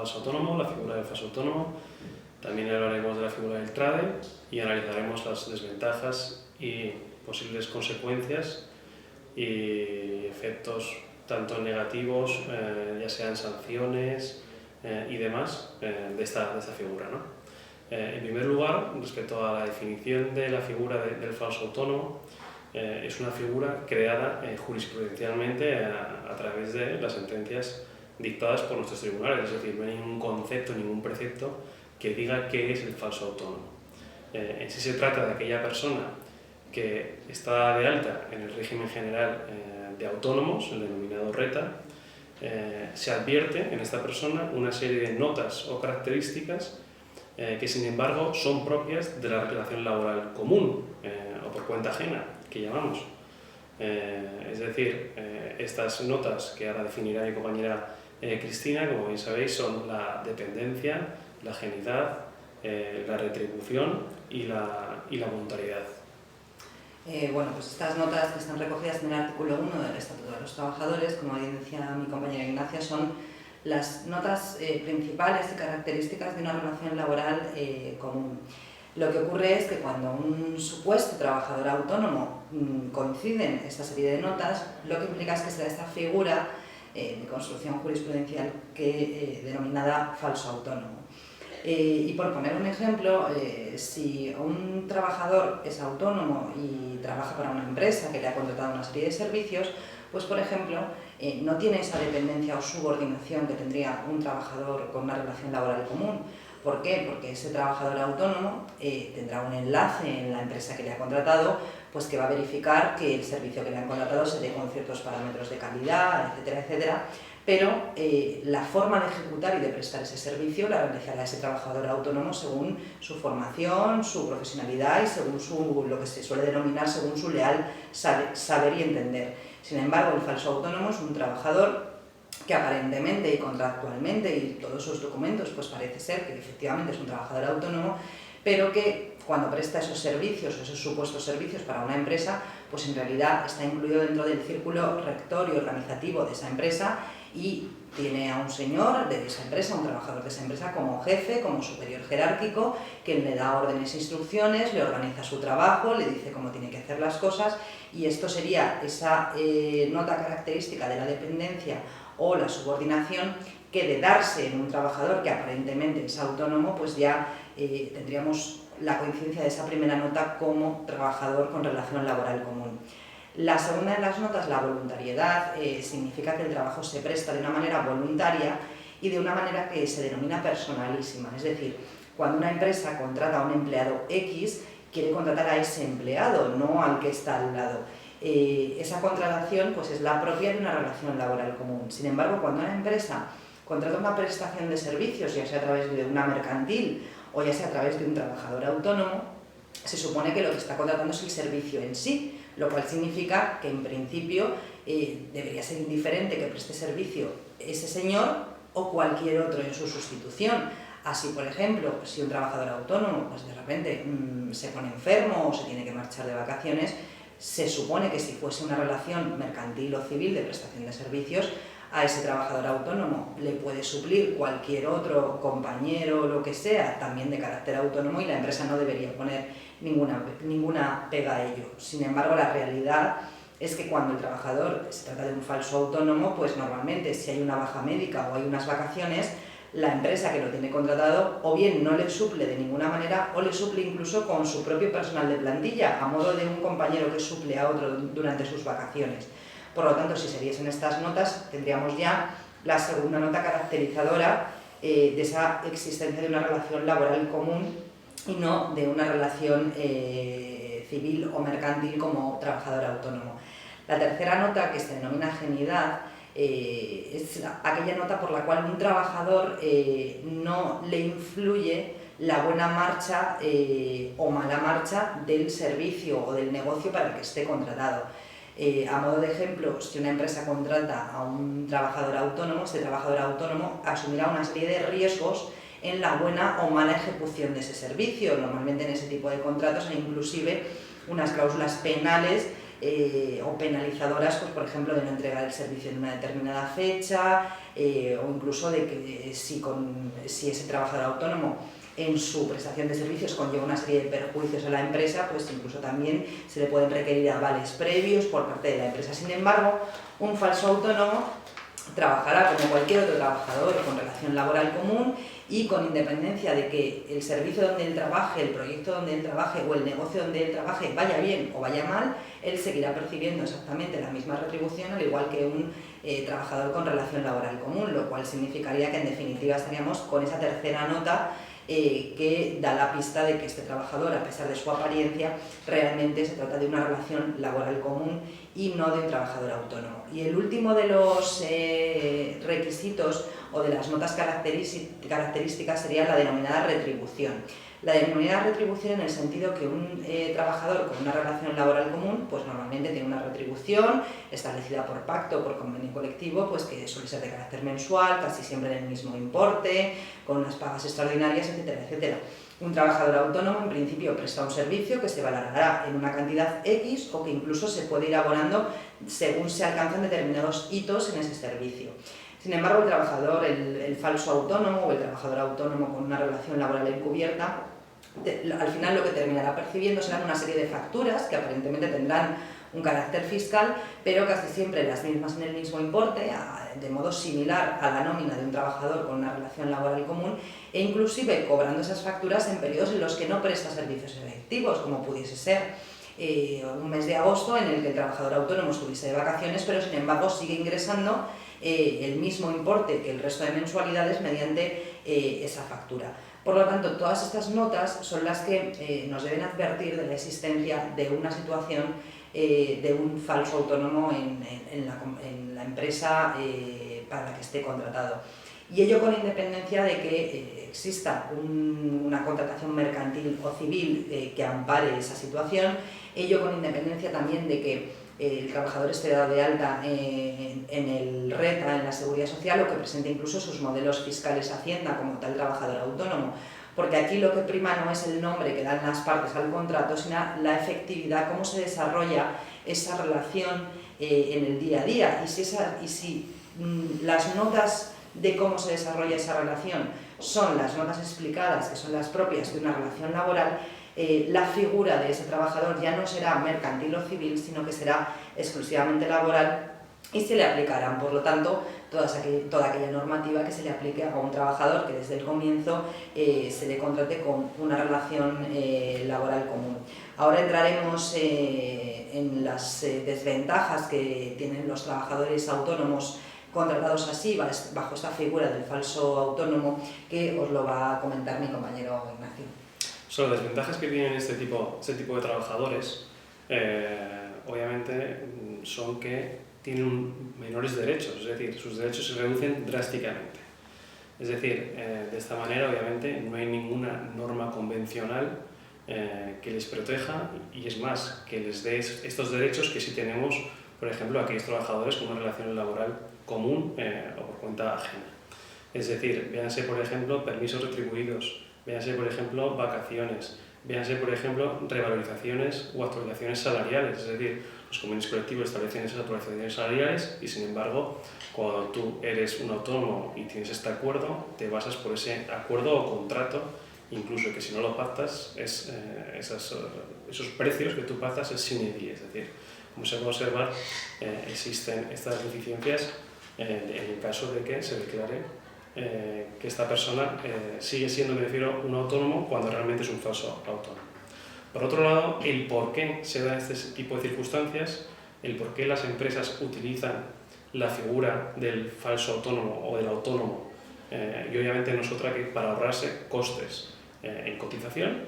falso autónomo, la figura del falso autónomo. También hablaremos de la figura del trade y analizaremos las desventajas y posibles consecuencias y efectos tanto negativos, ya sean sanciones y demás, de esta figura, ¿no? En primer lugar, respecto a la definición de la figura del falso autónomo, es una figura creada jurisprudencialmente a través de las sentencias dictadas por nuestros tribunales, es decir, no hay ningún concepto, ningún precepto que diga qué es el falso autónomo. En sí se trata de aquella persona que está de alta en el régimen general de autónomos, el denominado RETA. Se advierte en esta persona una serie de notas o características que sin embargo son propias de la relación laboral común o por cuenta ajena, que llamamos. Es decir, estas notas que ahora definirá mi compañera Cristina, como bien sabéis, son la dependencia, la ajenidad, la retribución y la voluntariedad. Bueno, pues estas notas que están recogidas en el artículo 1 del Estatuto de los Trabajadores, como bien decía mi compañera Ignacia, son las notas principales y características de una relación laboral común. Lo que ocurre es que cuando un supuesto trabajador autónomo coinciden esta serie de notas, lo que implica es que se da esta figura de construcción jurisprudencial denominada falso autónomo. Y por poner un ejemplo, si un trabajador es autónomo y trabaja para una empresa que le ha contratado una serie de servicios, pues por ejemplo, no tiene esa dependencia o subordinación que tendría un trabajador con una relación laboral común. ¿Por qué? Porque ese trabajador autónomo tendrá un enlace en la empresa que le ha contratado, pues que va a verificar que el servicio que le han contratado se dé con ciertos parámetros de calidad, etcétera, etcétera. Pero la forma de ejecutar y de prestar ese servicio la realizará ese trabajador autónomo según su formación, su profesionalidad y según lo que se suele denominar según su leal saber y entender. Sin embargo, el falso autónomo es un trabajador que aparentemente y contractualmente y todos sus documentos pues parece ser que efectivamente es un trabajador autónomo, pero que cuando presta esos servicios o esos supuestos servicios para una empresa, pues en realidad está incluido dentro del círculo rector y organizativo de esa empresa y tiene a un señor de esa empresa, un trabajador de esa empresa como jefe, como superior jerárquico, que le da órdenes e instrucciones, le organiza su trabajo, le dice cómo tiene que hacer las cosas y esto sería esa nota característica de la dependencia o la subordinación que de darse en un trabajador que aparentemente es autónomo, pues ya tendríamos la coincidencia de esa primera nota como trabajador con relación laboral común. La segunda de las notas, la voluntariedad, significa que el trabajo se presta de una manera voluntaria y de una manera que se denomina personalísima. Es decir, cuando una empresa contrata a un empleado X, quiere contratar a ese empleado, no al que está al lado. Esa contratación pues, es la propia de una relación laboral común. Sin embargo, cuando una empresa contrata una prestación de servicios, ya sea a través de una mercantil o ya sea a través de un trabajador autónomo, se supone que lo que está contratando es el servicio en sí, lo cual significa que en principio debería ser indiferente que preste servicio ese señor o cualquier otro en su sustitución. Así, por ejemplo, si un trabajador autónomo pues de repente se pone enfermo o se tiene que marchar de vacaciones, se supone que si fuese una relación mercantil o civil de prestación de servicios, a ese trabajador autónomo le puede suplir cualquier otro compañero o lo que sea, también de carácter autónomo, y la empresa no debería poner ninguna pega a ello. Sin embargo, la realidad es que cuando el trabajador se trata de un falso autónomo, pues normalmente si hay una baja médica o hay unas vacaciones, la empresa que lo tiene contratado o bien no le suple de ninguna manera o le suple incluso con su propio personal de plantilla, a modo de un compañero que suple a otro durante sus vacaciones. Por lo tanto, si se diesen estas notas, tendríamos ya la segunda nota caracterizadora de esa existencia de una relación laboral común y no de una relación civil o mercantil como trabajador autónomo. La tercera nota, que se denomina ajenidad, es aquella nota por la cual un trabajador no le influye la buena marcha o mala marcha del servicio o del negocio para el que esté contratado. A modo de ejemplo, si una empresa contrata a un trabajador autónomo, este trabajador autónomo asumirá una serie de riesgos en la buena o mala ejecución de ese servicio. Normalmente en ese tipo de contratos hay inclusive unas cláusulas penales o penalizadoras, pues, por ejemplo, de no entregar el servicio en una determinada fecha, o incluso de que si ese trabajador autónomo en su prestación de servicios conlleva una serie de perjuicios a la empresa, pues incluso también se le pueden requerir avales previos por parte de la empresa. Sin embargo, un falso autónomo trabajará como cualquier otro trabajador con relación laboral común y con independencia de que el servicio donde él trabaje, el proyecto donde él trabaje o el negocio donde él trabaje vaya bien o vaya mal, él seguirá percibiendo exactamente la misma retribución al igual que un trabajador con relación laboral común, lo cual significaría que en definitiva estaríamos con esa tercera nota que da la pista de que este trabajador, a pesar de su apariencia, realmente se trata de una relación laboral común y no de un trabajador autónomo. Y el último de los requisitos o de las notas características sería la denominada retribución. La denominada retribución en el sentido que un trabajador con una relación laboral común pues normalmente tiene una retribución establecida por pacto o por convenio colectivo, pues que suele ser de carácter mensual, casi siempre en el mismo importe, con unas pagas extraordinarias, etcétera, etcétera. Un trabajador autónomo en principio presta un servicio que se valorará en una cantidad X o que incluso se puede ir abonando según se alcanzan determinados hitos en ese servicio. Sin embargo, el trabajador, el falso autónomo o el trabajador autónomo con una relación laboral encubierta, al final lo que terminará percibiendo serán una serie de facturas que aparentemente tendrán un carácter fiscal, pero casi siempre las mismas en el mismo importe, de modo similar a la nómina de un trabajador con una relación laboral común, e inclusive cobrando esas facturas en periodos en los que no presta servicios efectivos, como pudiese ser un mes de agosto en el que el trabajador autónomo estuviese de vacaciones, pero sin embargo sigue ingresando el mismo importe que el resto de mensualidades mediante esa factura. Por lo tanto, todas estas notas son las que nos deben advertir de la existencia de una situación de un falso autónomo en la empresa para la que esté contratado. Y ello con independencia de que exista una contratación mercantil o civil que ampare esa situación, ello con independencia también de que el trabajador esté dado de alta en el RETA, en la Seguridad Social, o que presente incluso sus modelos fiscales a Hacienda como tal trabajador autónomo. Porque aquí lo que prima no es el nombre que dan las partes al contrato, sino la efectividad, cómo se desarrolla esa relación en el día a día. Y si las notas de cómo se desarrolla esa relación son las notas explicadas, que son las propias de una relación laboral, la figura de ese trabajador ya no será mercantil o civil, sino que será exclusivamente laboral y se le aplicarán, por lo tanto, toda aquella normativa que se le aplique a un trabajador que desde el comienzo se le contrate con una relación laboral común. Ahora entraremos en las desventajas que tienen los trabajadores autónomos contratados así, bajo esta figura del falso autónomo, que os lo va a comentar mi compañero Ignacio. Son las desventajas que tienen este tipo de trabajadores, obviamente, son que tienen menores derechos, es decir, sus derechos se reducen drásticamente. Es decir, de esta manera, obviamente, no hay ninguna norma convencional que les proteja y, es más, que les dé estos derechos que sí tenemos, por ejemplo, aquellos trabajadores con una relación laboral común o por cuenta ajena. Es decir, véanse, por ejemplo, permisos retribuidos, véanse, por ejemplo, vacaciones, véanse, por ejemplo, revalorizaciones o actualizaciones salariales, es decir, los convenios colectivos establecen esas actualizaciones salariales y, sin embargo, cuando tú eres un autónomo y tienes este acuerdo, te basas por ese acuerdo o contrato, incluso que si no lo pactas, esos precios que tú pactas es sine die, es decir, como se puede observar, existen estas deficiencias en el caso de que se declare que esta persona sigue siendo, me refiero, un autónomo cuando realmente es un falso autónomo. Por otro lado, el por qué se dan este tipo de circunstancias, el por qué las empresas utilizan la figura del falso autónomo o del autónomo, y obviamente no es otra que para ahorrarse costes en cotización,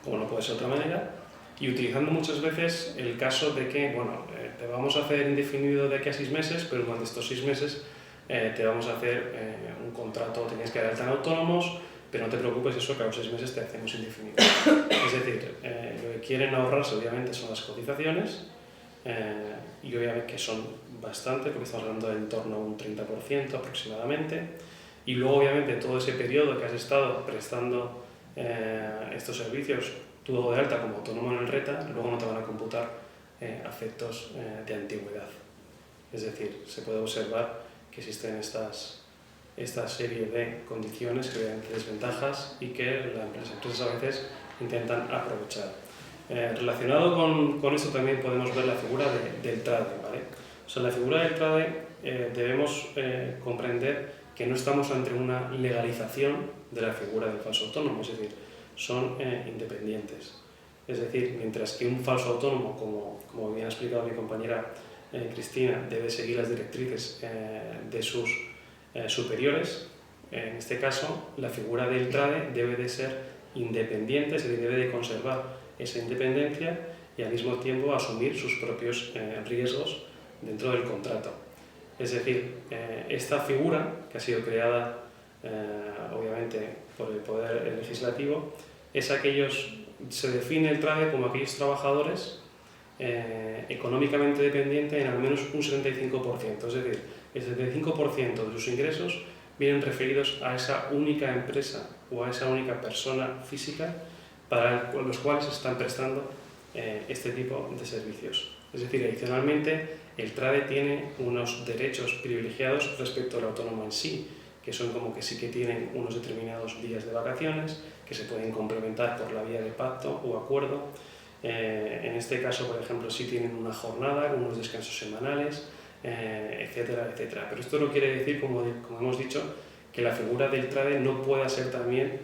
como no puede ser de otra manera, y utilizando muchas veces el caso de que, bueno, te vamos a hacer indefinido de aquí a 6 meses, pero durante estos 6 meses te vamos a hacer un contrato, te tienes que dar alta en autónomos, pero no te preocupes, eso que a los 6 meses te hacemos indefinido. Es decir, lo que quieren ahorrarse obviamente son las cotizaciones, y obviamente que son bastante, porque estamos hablando de en torno a un 30% aproximadamente, y luego obviamente todo ese periodo que has estado prestando estos servicios, tú de alta como autónomo en el RETA, luego no te van a computar a efectos de antigüedad. Es decir, se puede observar que existen esta serie de condiciones que crean desventajas y que las empresas a veces intentan aprovechar. Relacionado con esto también podemos ver la figura del trade, ¿vale? O sea, la figura del trade debemos comprender que no estamos ante una legalización de la figura del falso autónomo, es decir, son independientes. Es decir, mientras que un falso autónomo, como bien ha explicado mi compañera Cristina, debe seguir las directrices de sus superiores, en este caso la figura del trade debe de ser independiente, es decir, debe de conservar esa independencia y al mismo tiempo asumir sus propios riesgos dentro del contrato. Es decir, esta figura, que ha sido creada obviamente por el Poder Legislativo, se define el trade como aquellos trabajadores económicamente dependientes en al menos un 75%, es decir, el 75% de sus ingresos vienen referidos a esa única empresa o a esa única persona física para los cuales se están prestando este tipo de servicios. Es decir, adicionalmente, el trade tiene unos derechos privilegiados respecto al autónomo en sí, que son como que sí que tienen unos determinados días de vacaciones, que se pueden complementar por la vía de pacto o acuerdo. En este caso, por ejemplo, sí tienen una jornada, con unos descansos semanales, etcétera, etcétera. Pero esto no quiere decir, como hemos dicho, que la figura del trade no pueda ser también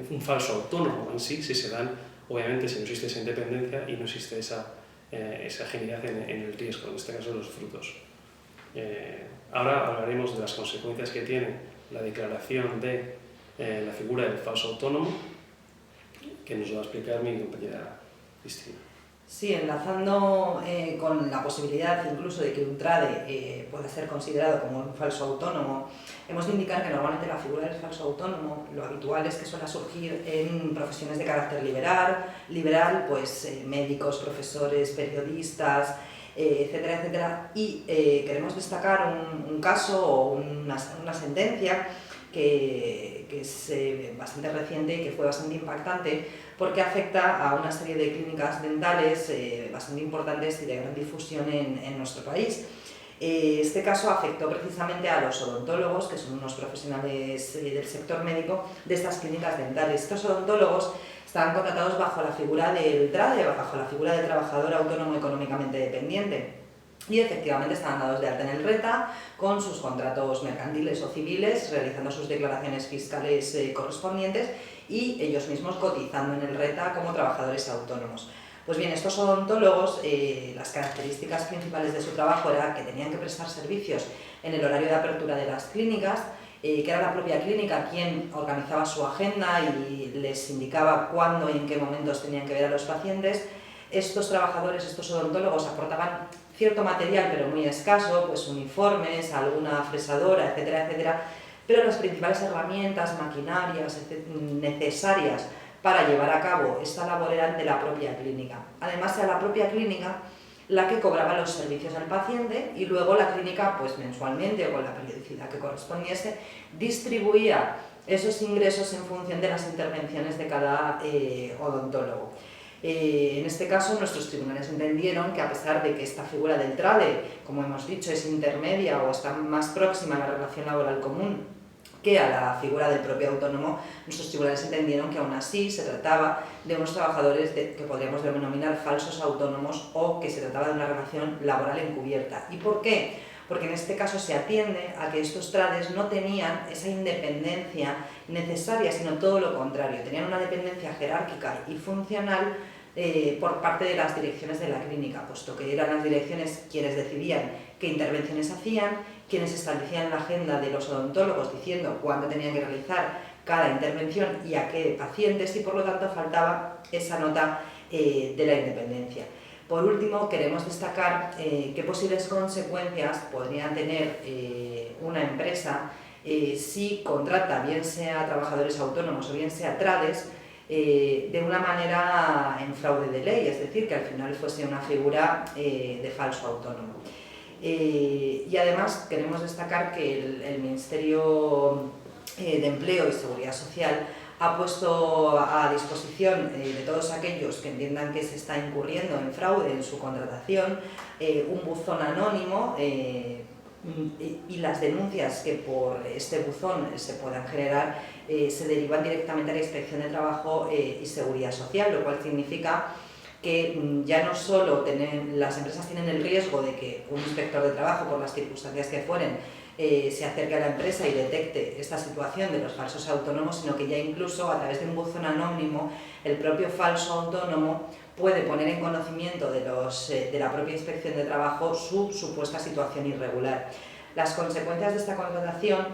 un falso autónomo en sí, si se dan, obviamente, si no existe esa independencia y no existe esa agilidad en el riesgo, en este caso los frutos. Ahora hablaremos de las consecuencias que tiene la declaración de la figura del falso autónomo, que nos va a explicar mi compañera Cristina. Sí, enlazando con la posibilidad incluso de que un trade pueda ser considerado como un falso autónomo, hemos de indicar que normalmente la figura del falso autónomo, lo habitual es que suele surgir en profesiones de carácter liberal, pues médicos, profesores, periodistas, etcétera, etcétera, y queremos destacar un caso o una sentencia que es bastante reciente y que fue bastante impactante porque afecta a una serie de clínicas dentales bastante importantes y de gran difusión en nuestro país. Este caso afectó precisamente a los odontólogos, que son unos profesionales del sector médico de estas clínicas dentales. Estos odontólogos estaban contratados bajo la figura del trade, bajo la figura de trabajador autónomo económicamente dependiente. Y efectivamente estaban dados de alta en el RETA con sus contratos mercantiles o civiles, realizando sus declaraciones fiscales correspondientes y ellos mismos cotizando en el RETA como trabajadores autónomos. Pues bien, estos odontólogos, las características principales de su trabajo era que tenían que prestar servicios en el horario de apertura de las clínicas, que era la propia clínica quien organizaba su agenda y les indicaba cuándo y en qué momentos tenían que ver a los pacientes. Estos trabajadores, estos odontólogos, aportaban cierto material, pero muy escaso, pues uniformes, alguna fresadora, etcétera, etcétera, pero las principales herramientas, maquinarias necesarias para llevar a cabo esta labor eran de la propia clínica. Además, era la propia clínica la que cobraba los servicios al paciente y luego la clínica, pues mensualmente o con la periodicidad que correspondiese, distribuía esos ingresos en función de las intervenciones de cada odontólogo. En este caso, nuestros tribunales entendieron que a pesar de que esta figura del trade, como hemos dicho, es intermedia o está más próxima a la relación laboral común que a la figura del propio autónomo, nuestros tribunales entendieron que aún así se trataba de unos trabajadores que podríamos denominar falsos autónomos o que se trataba de una relación laboral encubierta. ¿Y por qué? Porque en este caso se atiende a que estos trades no tenían esa independencia necesaria, sino todo lo contrario, tenían una dependencia jerárquica y funcional por parte de las direcciones de la clínica, puesto que eran las direcciones quienes decidían qué intervenciones hacían, quienes establecían la agenda de los odontólogos diciendo cuándo tenían que realizar cada intervención y a qué pacientes, y por lo tanto faltaba esa nota de la independencia. Por último, queremos destacar qué posibles consecuencias podría tener una empresa si contrata, bien sea trabajadores autónomos o bien sea trades, de una manera en fraude de ley, es decir, que al final fuese una figura de falso autónomo. Y además queremos destacar que el Ministerio de Empleo y Seguridad Social ha puesto a disposición de todos aquellos que entiendan que se está incurriendo en fraude en su contratación un buzón anónimo y las denuncias que por este buzón se puedan generar se derivan directamente a la Inspección de Trabajo y Seguridad Social, lo cual significa que ya no solo las empresas tienen el riesgo de que un inspector de trabajo, por las circunstancias que fueren, se acerque a la empresa y detecte esta situación de los falsos autónomos, sino que ya incluso a través de un buzón anónimo el propio falso autónomo puede poner en conocimiento de la propia Inspección de Trabajo su supuesta situación irregular. Las consecuencias de esta contratación,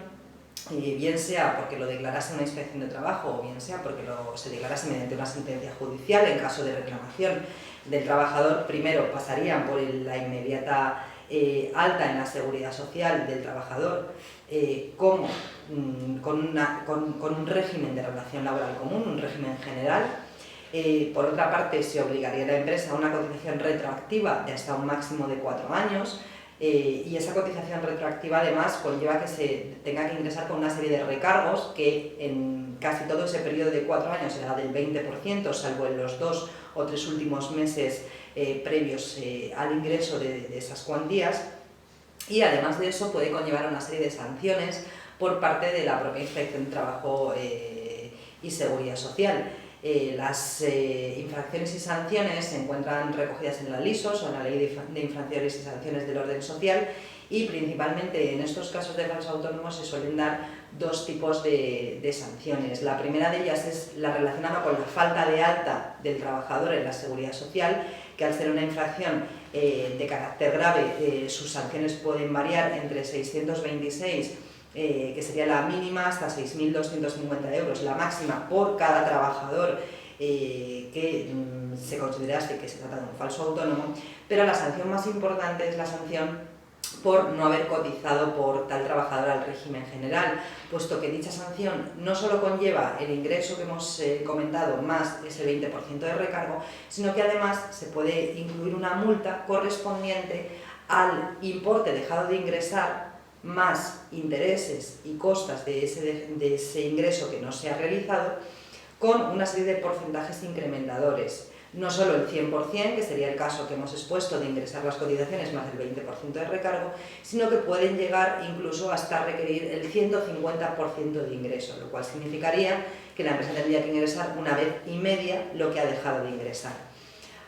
bien sea porque lo declarase una Inspección de Trabajo o bien sea porque se declarase mediante una sentencia judicial en caso de reclamación del trabajador, primero pasarían por la inmediata alta en la seguridad social del trabajador con un régimen de relación laboral común, un régimen general. Por otra parte, se obligaría a la empresa a una cotización retroactiva de hasta un máximo de 4 años y esa cotización retroactiva además conlleva que se tenga que ingresar con una serie de recargos que en casi todo ese periodo de 4 años será del 20%, salvo en los 2 o 3 últimos meses previos al ingreso de esas cuantías, y además de eso puede conllevar una serie de sanciones por parte de la propia Inspección de Trabajo y Seguridad Social. Las infracciones y sanciones se encuentran recogidas en la LISOS, o en la Ley de Infracciones y Sanciones del Orden Social, y principalmente en estos casos de falsos autónomos se suelen dar 2 tipos de sanciones. La primera de ellas es la relacionada con la falta de alta del trabajador en la Seguridad Social, que al ser una infracción de carácter grave, sus sanciones pueden variar entre 626, que sería la mínima, hasta 6.250 euros, la máxima por cada trabajador que se considerase que se trata de un falso autónomo, pero la sanción más importante es la sanción por no haber cotizado por tal trabajador al régimen general, puesto que dicha sanción no solo conlleva el ingreso que hemos comentado más ese 20% de recargo, sino que además se puede incluir una multa correspondiente al importe dejado de ingresar más intereses y costas de ese ingreso que no se ha realizado, con una serie de porcentajes incrementadores. No solo el 100%, que sería el caso que hemos expuesto de ingresar las cotizaciones más el 20% de recargo, sino que pueden llegar incluso hasta requerir el 150% de ingreso, lo cual significaría que la empresa tendría que ingresar una vez y media lo que ha dejado de ingresar.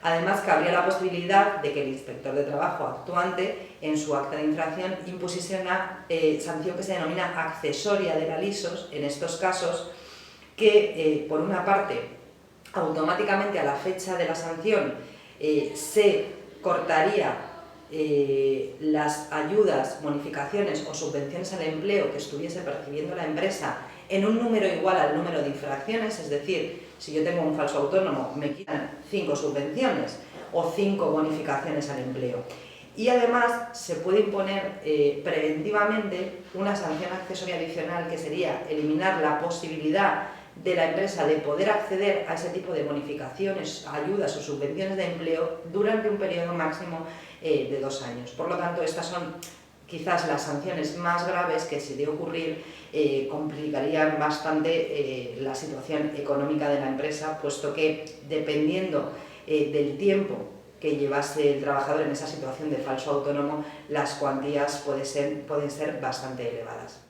Además, cabría la posibilidad de que el inspector de trabajo actuante en su acta de infracción impusiese una sanción que se denomina accesoria de la LISOS, en estos casos, que por una parte automáticamente a la fecha de la sanción se cortaría las ayudas, bonificaciones o subvenciones al empleo que estuviese percibiendo la empresa en un número igual al número de infracciones, es decir, si yo tengo un falso autónomo me quitan 5 subvenciones o 5 bonificaciones al empleo. Y además se puede imponer preventivamente una sanción accesoria adicional, que sería eliminar la posibilidad de la empresa de poder acceder a ese tipo de bonificaciones, ayudas o subvenciones de empleo durante un periodo máximo de 2 años. Por lo tanto, estas son quizás las sanciones más graves que, si de ocurrir, complicarían bastante la situación económica de la empresa, puesto que dependiendo del tiempo que llevase el trabajador en esa situación de falso autónomo, las cuantías pueden ser bastante elevadas.